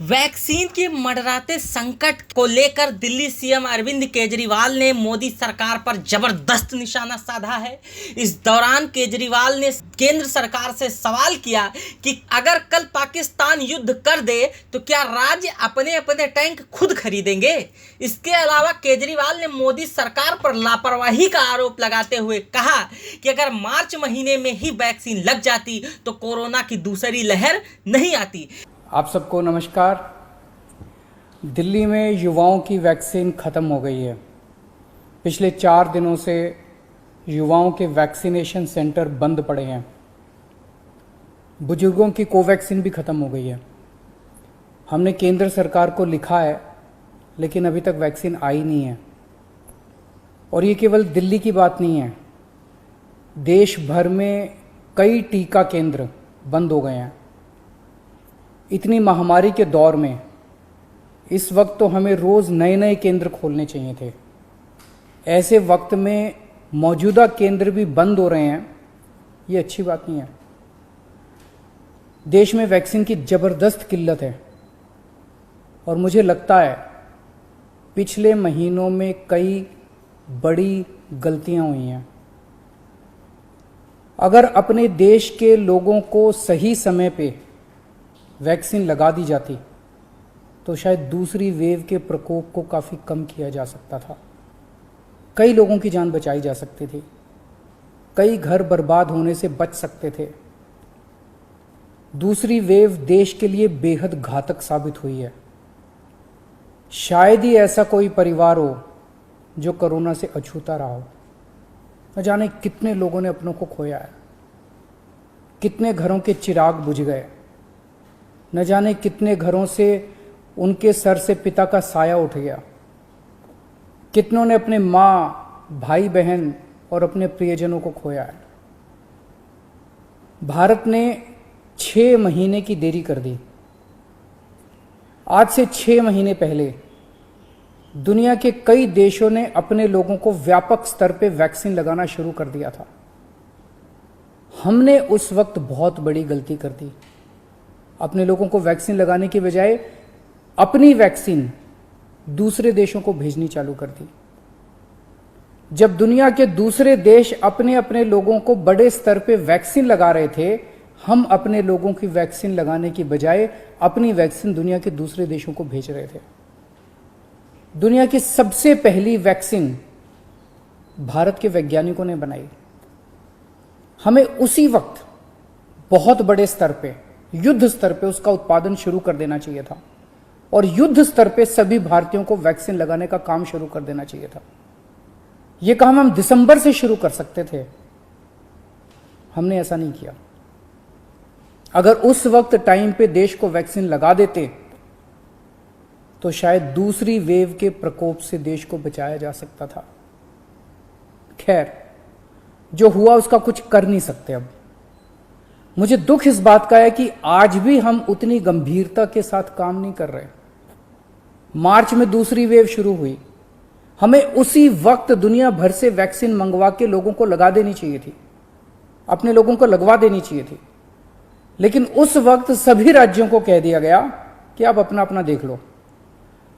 Vaccine के मंडराते संकट को लेकर दिल्ली सीएम अरविंद केजरीवाल ने मोदी सरकार पर जबरदस्त निशाना साधा है। इस दौरान केजरीवाल ने केंद्र सरकार से सवाल किया कि अगर कल पाकिस्तान युद्ध कर दे तो क्या राज्य अपने अपने टैंक खुद खरीदेंगे। इसके अलावा केजरीवाल ने मोदी सरकार पर लापरवाही का आरोप लगाते हुए कहा कि अगर मार्च महीने में ही वैक्सीन लग जाती तो कोरोना की दूसरी लहर नहीं आती। आप सबको नमस्कार। दिल्ली में युवाओं की वैक्सीन ख़त्म हो गई है। पिछले 4 दिनों से युवाओं के वैक्सीनेशन सेंटर बंद पड़े हैं। बुजुर्गों की कोवैक्सीन भी ख़त्म हो गई है। हमने केंद्र सरकार को लिखा है, लेकिन अभी तक वैक्सीन आई नहीं है। और ये केवल दिल्ली की बात नहीं है, देश भर में कई टीका केंद्र बंद हो गए हैं। इतनी महामारी के दौर में इस वक्त तो हमें रोज़ नए नए केंद्र खोलने चाहिए थे। ऐसे वक्त में मौजूदा केंद्र भी बंद हो रहे हैं, ये अच्छी बात नहीं है। देश में वैक्सीन की ज़बरदस्त किल्लत है और मुझे लगता है पिछले महीनों में कई बड़ी गलतियां हुई हैं। अगर अपने देश के लोगों को सही समय पे वैक्सीन लगा दी जाती तो शायद दूसरी वेव के प्रकोप को काफ़ी कम किया जा सकता था। कई लोगों की जान बचाई जा सकती थी, कई घर बर्बाद होने से बच सकते थे। दूसरी वेव देश के लिए बेहद घातक साबित हुई है। शायद ही ऐसा कोई परिवार हो जो कोरोना से अछूता रहा हो। न जाने कितने लोगों ने अपनों को खोया है, कितने घरों के चिराग बुझ गए, न जाने कितने घरों से उनके सर से पिता का साया उठ गया। कितनों ने अपने माँ, भाई बहन और अपने प्रियजनों को खोया है। भारत ने 6 महीने की देरी कर दी। आज से 6 महीने पहले दुनिया के कई देशों ने अपने लोगों को व्यापक स्तर पे वैक्सीन लगाना शुरू कर दिया था। हमने उस वक्त बहुत बड़ी गलती कर दी। अपने लोगों को वैक्सीन लगाने की बजाय अपनी वैक्सीन दूसरे देशों को भेजनी चालू कर दी। जब दुनिया के दूसरे देश अपने अपने लोगों को बड़े स्तर पे वैक्सीन लगा रहे थे, हम अपने लोगों की वैक्सीन लगाने की बजाय अपनी वैक्सीन दुनिया के दूसरे देशों को भेज रहे थे। दुनिया की सबसे पहली वैक्सीन भारत के वैज्ञानिकों ने बनाई। हमें उसी वक्त बहुत बड़े स्तर पे, युद्ध स्तर पे उसका उत्पादन शुरू कर देना चाहिए था और युद्ध स्तर पे सभी भारतीयों को वैक्सीन लगाने का काम शुरू कर देना चाहिए था। यह काम हम दिसंबर से शुरू कर सकते थे, हमने ऐसा नहीं किया। अगर उस वक्त टाइम पे देश को वैक्सीन लगा देते तो शायद दूसरी वेव के प्रकोप से देश को बचाया जा सकता था। खैर, जो हुआ उसका कुछ कर नहीं सकते। अब मुझे दुख इस बात का है कि आज भी हम उतनी गंभीरता के साथ काम नहीं कर रहे। मार्च में दूसरी वेव शुरू हुई, हमें उसी वक्त दुनिया भर से वैक्सीन मंगवा के लोगों को लगा देनी चाहिए थी, अपने लोगों को लगवा देनी चाहिए थी। लेकिन उस वक्त सभी राज्यों को कह दिया गया कि आप अपना अपना देख लो,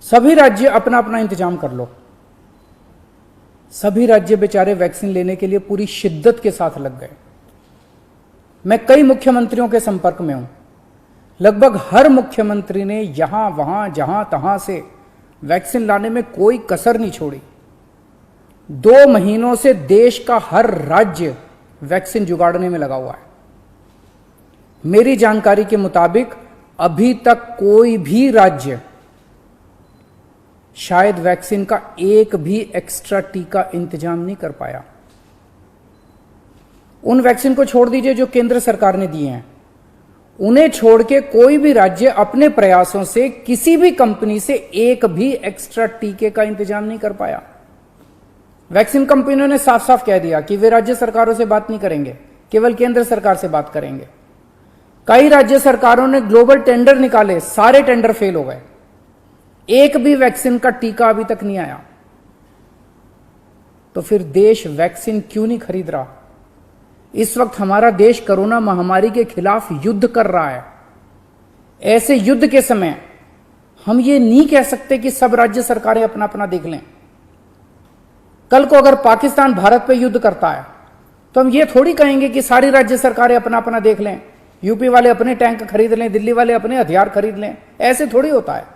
सभी राज्य अपना अपना इंतजाम कर लो। सभी राज्य बेचारे वैक्सीन लेने के लिए पूरी शिद्दत के साथ लग गए। मैं कई मुख्यमंत्रियों के संपर्क में हूं। लगभग हर मुख्यमंत्री ने यहां वहां जहां तहां से वैक्सीन लाने में कोई कसर नहीं छोड़ी। 2 महीनों से देश का हर राज्य वैक्सीन जुगाड़ने में लगा हुआ है। मेरी जानकारी के मुताबिक अभी तक कोई भी राज्य शायद वैक्सीन का एक भी एक्स्ट्रा टीका इंतजाम नहीं कर पाया। उन वैक्सीन को छोड़ दीजिए जो केंद्र सरकार ने दिए हैं, उन्हें छोड़ के कोई भी राज्य अपने प्रयासों से किसी भी कंपनी से एक भी एक्स्ट्रा टीके का इंतजाम नहीं कर पाया। वैक्सीन कंपनियों ने साफ साफ कह दिया कि वे राज्य सरकारों से बात नहीं करेंगे, केवल केंद्र सरकार से बात करेंगे। कई राज्य सरकारों ने ग्लोबल टेंडर निकाले, सारे टेंडर फेल हो गए। एक भी वैक्सीन का टीका अभी तक नहीं आया। तो फिर देश वैक्सीन क्यों नहीं खरीद रहा? इस वक्त हमारा देश कोरोना महामारी के खिलाफ युद्ध कर रहा है। ऐसे युद्ध के समय हम ये नहीं कह सकते कि सब राज्य सरकारें अपना अपना देख लें। कल को अगर पाकिस्तान भारत पे युद्ध करता है तो हम ये थोड़ी कहेंगे कि सारी राज्य सरकारें अपना अपना देख लें, यूपी वाले अपने टैंक खरीद लें, दिल्ली वाले अपने हथियार खरीद लें। ऐसे थोड़ी होता है।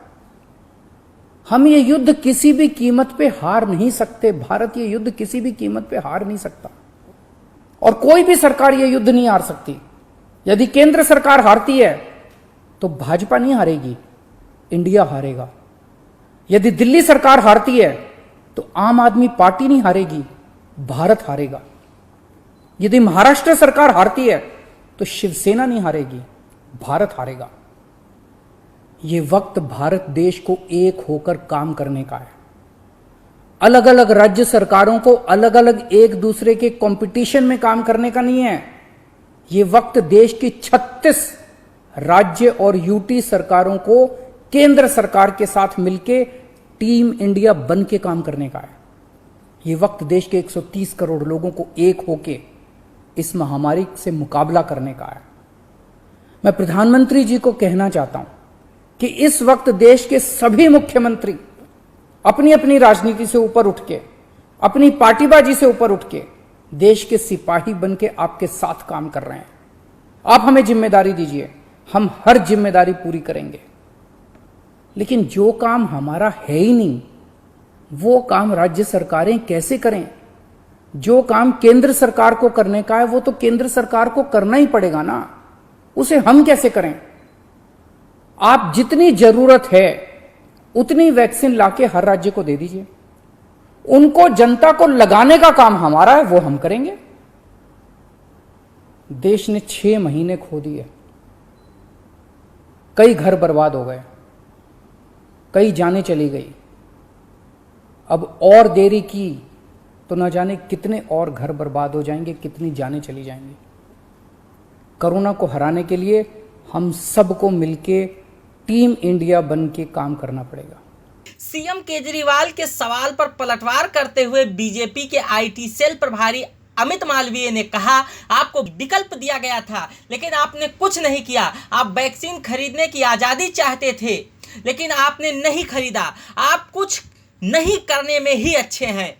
हम ये युद्ध किसी भी कीमत पे हार नहीं सकते। भारत ये युद्ध किसी भी कीमत पे हार नहीं सकता और कोई भी सरकार ये युद्ध नहीं हार सकती। यदि केंद्र सरकार हारती है तो भाजपा नहीं हारेगी, इंडिया हारेगा। यदि दिल्ली सरकार हारती है तो आम आदमी पार्टी नहीं हारेगी, भारत हारेगा। यदि महाराष्ट्र सरकार हारती है तो शिवसेना नहीं हारेगी, भारत हारेगा। ये वक्त भारत देश को एक होकर काम करने का है। अलग अलग राज्य सरकारों को अलग अलग एक दूसरे के कंपटीशन में काम करने का नहीं है। ये वक्त देश की 36 राज्य और यूटी सरकारों को केंद्र सरकार के साथ मिलकर टीम इंडिया बन के काम करने का है। ये वक्त देश के 130 करोड़ लोगों को एक होके इस महामारी से मुकाबला करने का है। मैं प्रधानमंत्री जी को कहना चाहता हूं कि इस वक्त देश के सभी मुख्यमंत्री अपनी अपनी राजनीति से ऊपर उठ के, अपनी पार्टीबाजी से ऊपर उठ के देश के सिपाही बन के आपके साथ काम कर रहे हैं। आप हमें जिम्मेदारी दीजिए, हम हर जिम्मेदारी पूरी करेंगे। लेकिन जो काम हमारा है ही नहीं वो काम राज्य सरकारें कैसे करें? जो काम केंद्र सरकार को करने का है वो तो केंद्र सरकार को करना ही पड़ेगा ना, उसे हम कैसे करें? आप जितनी जरूरत है उतनी वैक्सीन लाके हर राज्य को दे दीजिए। उनको जनता को लगाने का काम हमारा है, वो हम करेंगे। देश ने 6 महीने खो दिए, कई घर बर्बाद हो गए, कई जानें चली गई। अब और देरी की तो न जाने कितने और घर बर्बाद हो जाएंगे, कितनी जानें चली जाएंगी। कोरोना को हराने के लिए हम सबको मिलके टीम इंडिया बन के काम करना पड़ेगा। सीएम केजरीवाल के सवाल पर पलटवार करते हुए बीजेपी के आईटी सेल प्रभारी अमित मालवीय ने कहा, आपको विकल्प दिया गया था लेकिन आपने कुछ नहीं किया। आप वैक्सीन खरीदने की आज़ादी चाहते थे लेकिन आपने नहीं खरीदा। आप कुछ नहीं करने में ही अच्छे हैं।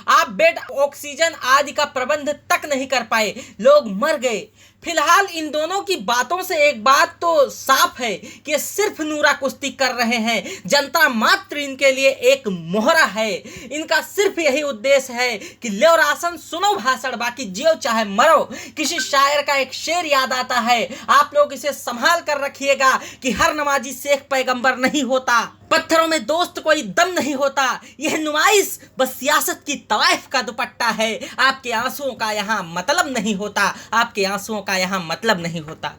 आप बेड, ऑक्सीजन आदि का प्रबंध तक नहीं कर पाए, लोग मर गए। फिलहाल इन दोनों की बातों से एक बात तो साफ है कि सिर्फ नूरा कुश्ती कर रहे हैं। जनता मात्र इनके लिए एक मोहरा है। इनका सिर्फ यही उद्देश्य है कि लो राशन, सुनो भाषण, बाकी जियो चाहे मरो। किसी शायर का एक शेर याद आता है, आप लोग इसे संभाल कर रखिएगा कि हर नमाजी शेख पैगंबर नहीं होता, पत्थरों में दोस्त कोई दम नहीं होता। यह नुमाइश बस सियासत की तवाइफ का दुपट्टा है। आपके आंसुओं का यहाँ मतलब नहीं होता, आपके आंसुओं का यहाँ मतलब नहीं होता।